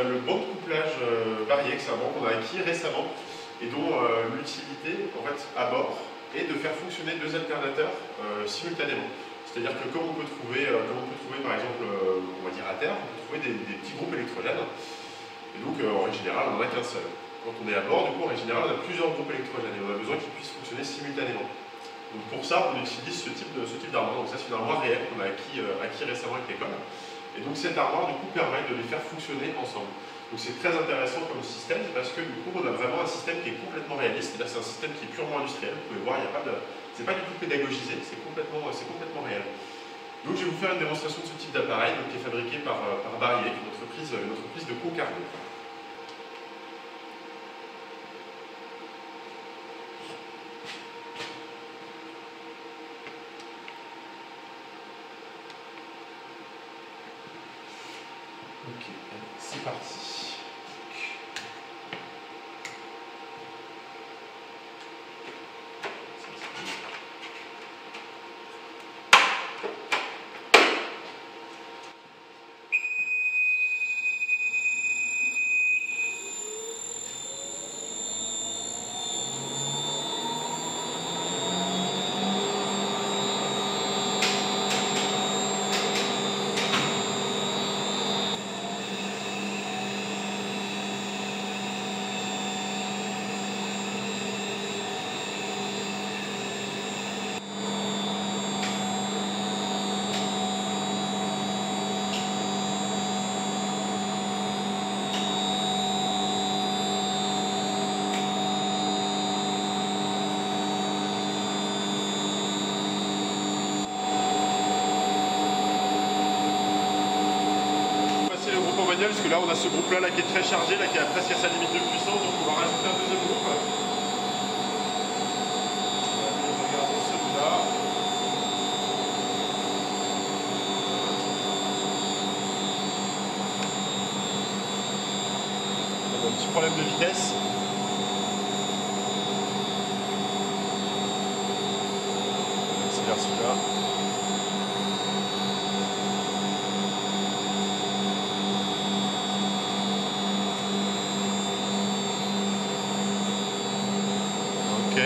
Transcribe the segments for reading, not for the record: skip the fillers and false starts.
le banc de couplage varié, que c'est un banc qu'on a acquis récemment et dont l'utilité en fait, à bord est de faire fonctionner deux alternateurs simultanément. C'est-à-dire que comme on peut trouver par exemple, on va dire à terre, on peut trouver des petits groupes électrogènes. Et donc en règle générale, on n'en a qu'un seul. Quand on est à bord, du coup, en règle générale, on a plusieurs groupes électrogènes et on a besoin qu'ils puissent fonctionner simultanément. Donc pour ça, on utilise ce type d'armoire. Donc ça, c'est une armoire réelle qu'on a acquis récemment avec l'école. Et donc cette armoire, du coup, permet de les faire fonctionner ensemble. Donc c'est très intéressant comme système parce que du coup, on a vraiment un système qui est complètement réaliste. C'est un système qui est purement industriel. Vous pouvez voir, c'est pas du tout pédagogisé, c'est complètement réel. Donc je vais vous faire une démonstration de ce type d'appareil qui est fabriqué par Barrier, une entreprise de Concarneau. Ok, c'est parti. Parce que là on a ce groupe là qui est très chargé, qui est presque à sa limite de puissance, donc on va rajouter un deuxième groupe. Regardons celui-là. On a un petit problème de vitesse. On accélère celui-là. Ok.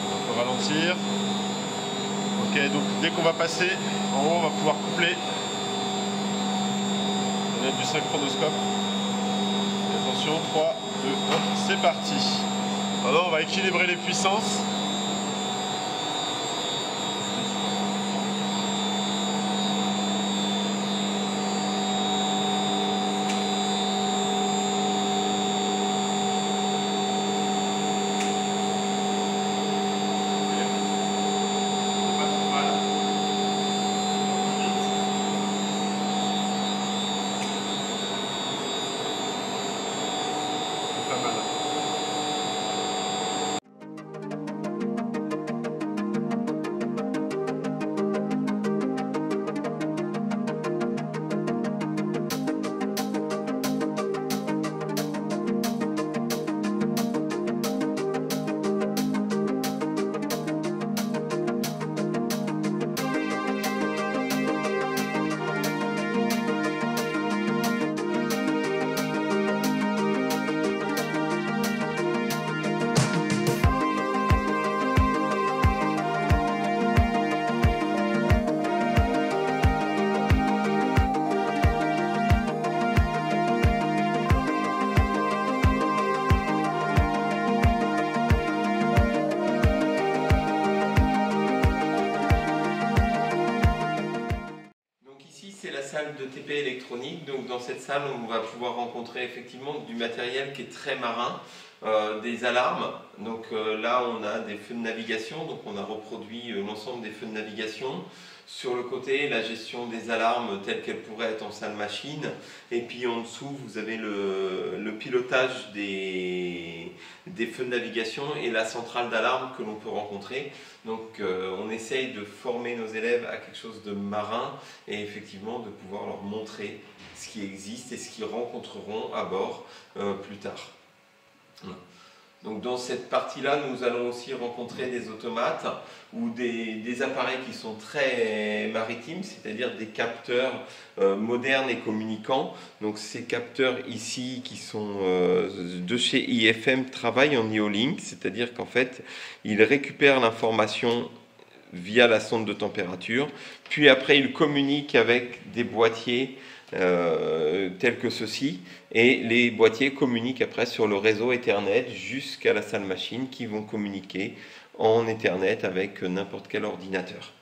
On va ralentir. Ok, donc dès qu'on va passer en haut, on va pouvoir coupler. On a du synchronoscope. Et attention, 3, 2, 1, c'est parti. Maintenant, on va équilibrer les puissances. De TP électronique. Donc dans cette salle, on va pouvoir rencontrer effectivement du matériel qui est très marin, des alarmes. Donc là, on a des feux de navigation. Donc on a reproduit l'ensemble des feux de navigation. Sur le côté, la gestion des alarmes telles qu'elles pourraient être en salle machine. Et puis en dessous, vous avez le pilotage des feux de navigation et la centrale d'alarme que l'on peut rencontrer. Donc on essaye de former nos élèves à quelque chose de marin et effectivement de pouvoir leur montrer ce qui existe et ce qu'ils rencontreront à bord plus tard. Voilà. Donc dans cette partie-là, nous allons aussi rencontrer des automates ou des appareils qui sont très maritimes, c'est-à-dire des capteurs modernes et communicants. Donc ces capteurs ici qui sont de chez IFM travaillent en IO-Link, c'est-à-dire qu'en fait, ils récupèrent l'information via la sonde de température, puis après ils communiquent avec des boîtiers tels que ceux-ci, et les boîtiers communiquent après sur le réseau Ethernet jusqu'à la salle machine qui vont communiquer en Ethernet avec n'importe quel ordinateur.